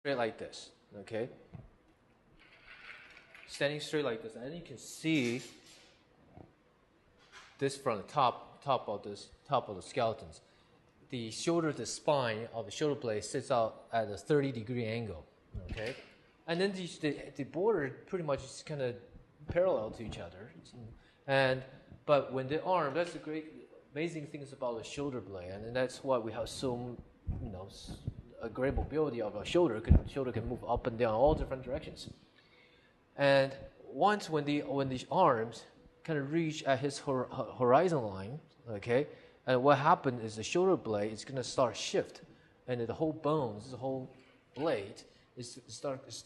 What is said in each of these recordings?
straight like this, okay? Standing straight like this, and you can see this from the top of the skeletons. The spine of the shoulder blade sits out at a 30-degree angle, okay? And then the border pretty much is kind of parallel to each other. But when the arm, that's the amazing things about the shoulder blade, and that's why we have so, a great mobility of our shoulder. Shoulder can move up and down all different directions. And once when the arms kind of reach at his horizon line, okay, and what happened is the shoulder blade is going to start shift, and the whole bones, the whole blade is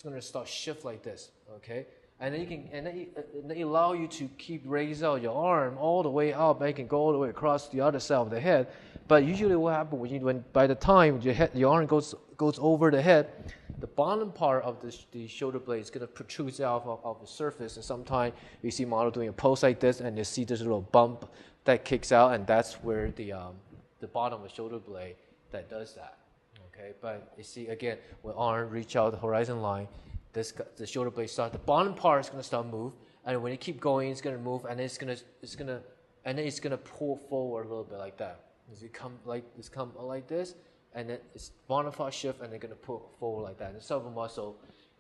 going to start shift like this, okay, and then they allow you to keep raise out your arm all the way up, and you can go all the way across the other side of the head. But usually, what happens when by the time your arm goes over the head, the bottom part of the shoulder blade is going to protrude out of the surface, and sometimes you see model doing a pose like this, and you see this little bump that kicks out, and that's where the bottom of the shoulder blade that does that. Okay, but you see again, when arm reach out the horizon line, the shoulder blade the bottom part is going to start move, and when you keep going, it's going to move, and it's going to pull forward a little bit like that. As it come like this, and then it's bottom part shift, and they're going to pull forward like that. And the cervical muscle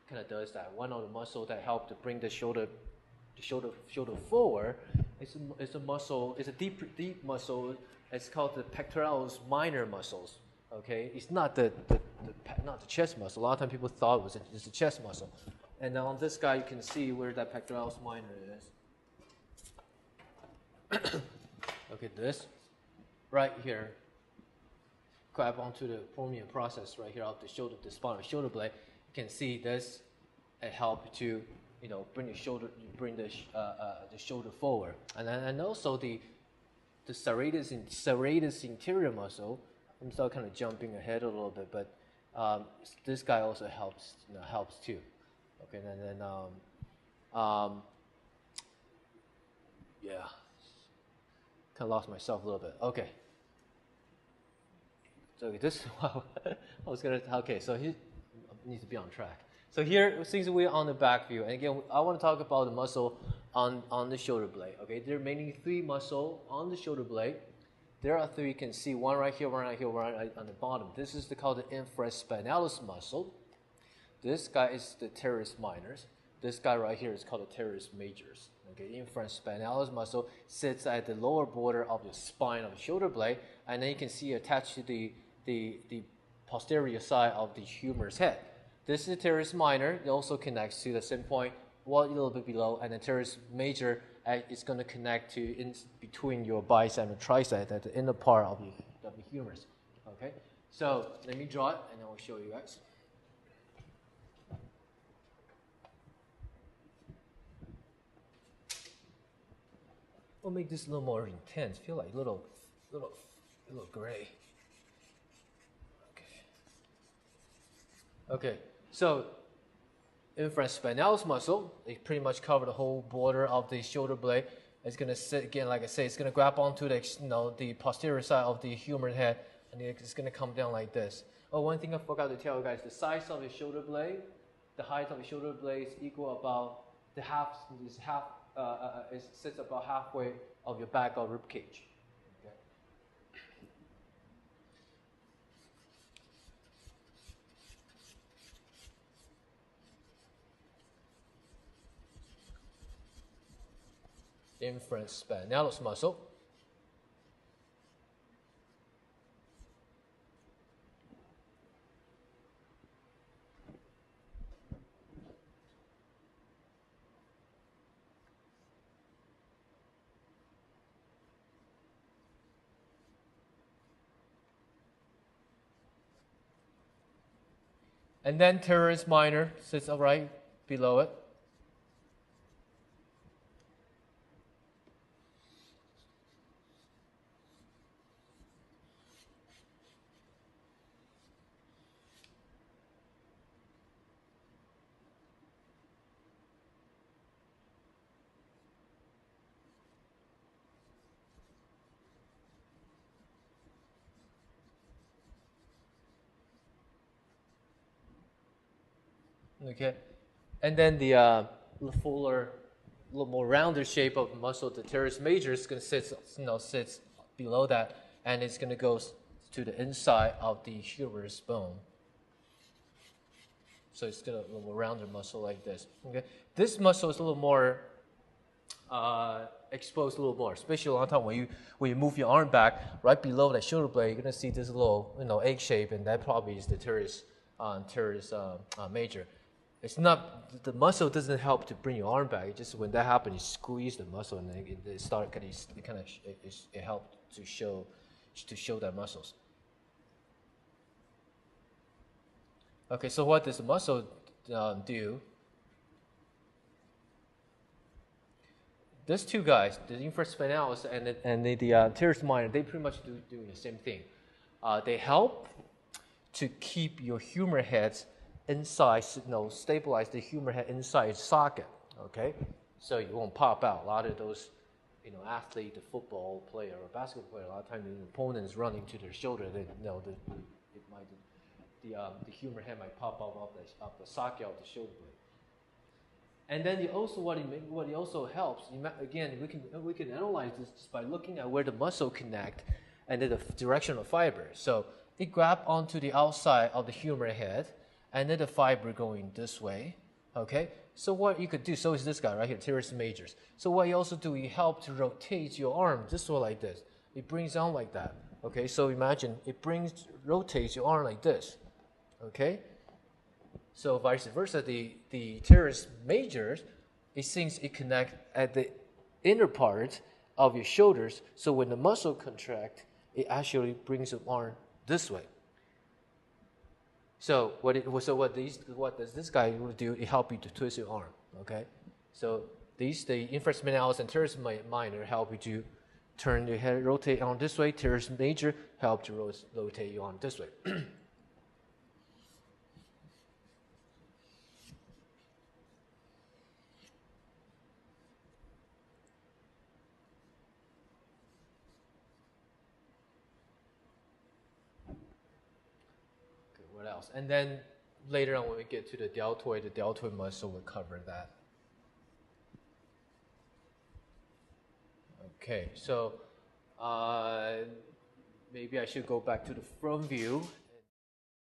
kind of does that. One of the muscles that help to bring the shoulder forward is a muscle. It's a deep muscle. It's called the pectoralis minor muscles. Okay, it's not the chest muscle. A lot of times people thought it's the chest muscle. And on this guy, you can see where that pectoralis minor is. Okay, this right here. Grab onto the forming process right here of the shoulder, the spine of the shoulder blade. You can see this. It helps to bring the shoulder forward, and also the serratus interior muscle. I'm still kind of jumping ahead a little bit, but this guy also helps too. Okay, and then yeah, kind of lost myself a little bit. Okay. So this, wow, so he needs to be on track. So here, since we're on the back view, and again, I want to talk about the muscle on the shoulder blade. Okay, there are mainly 3 muscles on the shoulder blade. There are 3. You can see one right here, one right here, one right on the bottom. This is called the infraspinalis muscle. This guy is the teres minors. This guy right here is called the teres majors. Okay, infraspinalis muscle sits at the lower border of the spine of the shoulder blade, and then you can see attached to the posterior side of the humerus head. This is the teres minor. It also connects to the same point, a little bit below, and the teres major is going to connect to in between your bicep and tricep at the inner part of the humerus. Okay, so let me draw it, and I will show you guys. We'll make this a little more intense. Feel like a little gray. Okay, so infraspinalis muscle, it pretty much covers the whole border of the shoulder blade. It's going to sit again, like I say, it's going to grab onto the posterior side of the humerus head, and it's going to come down like this. Oh, one thing I forgot to tell you guys: the size of the shoulder blade, the height of the shoulder blade is equal about it sits about halfway of your back or rib cage. Infraspinalis muscle. And then teres minor sits right below it. Okay, and then the fuller, a little more rounded shape of the muscle, the teres major, is going to sits below that, and it's going to go to the inside of the humerus bone. So it's got a little more rounded muscle like this. Okay, this muscle is a little more exposed a little more, especially a lot of time when you move your arm back, right below that shoulder blade, you're gonna see this little egg shape, and that probably is the teres major. It's not, the muscle doesn't help to bring your arm back. It just, when that happens, you squeeze the muscle, and then it helps to show that muscles. Okay, so what does the muscle do? These two guys, the infraspinalis and the teres minor, they pretty much doing the same thing. They help to keep your humeral heads inside, stabilize the humeral head inside its socket. Okay, so you won't pop out. A lot of those, athlete, the football player or basketball player, a lot of times the opponent is running to their shoulder. The humeral head might pop out of the socket of the shoulder blade. And then what it also helps, again, we can analyze this just by looking at where the muscle connect and then the direction of fiber. So it grab onto the outside of the humeral head, and then the fiber going this way. Okay. So what you could do, so is this guy right here, teres majors. So what you also do, you help to rotate your arm this way like this. It brings down like that. Okay. So imagine it rotates your arm like this. Okay. So vice versa, the teres majors, it connect at the inner part of your shoulders. So when the muscle contract, it actually brings your arm this way. So what does this guy do? It help you to twist your arm. Okay, so the infraspinalis and teres minor help you to turn your head, rotate on this way. Teres major help to rotate your arm this way. What else? And then later on, when we get to the deltoid muscle will cover that. Okay, so maybe I should go back to the front view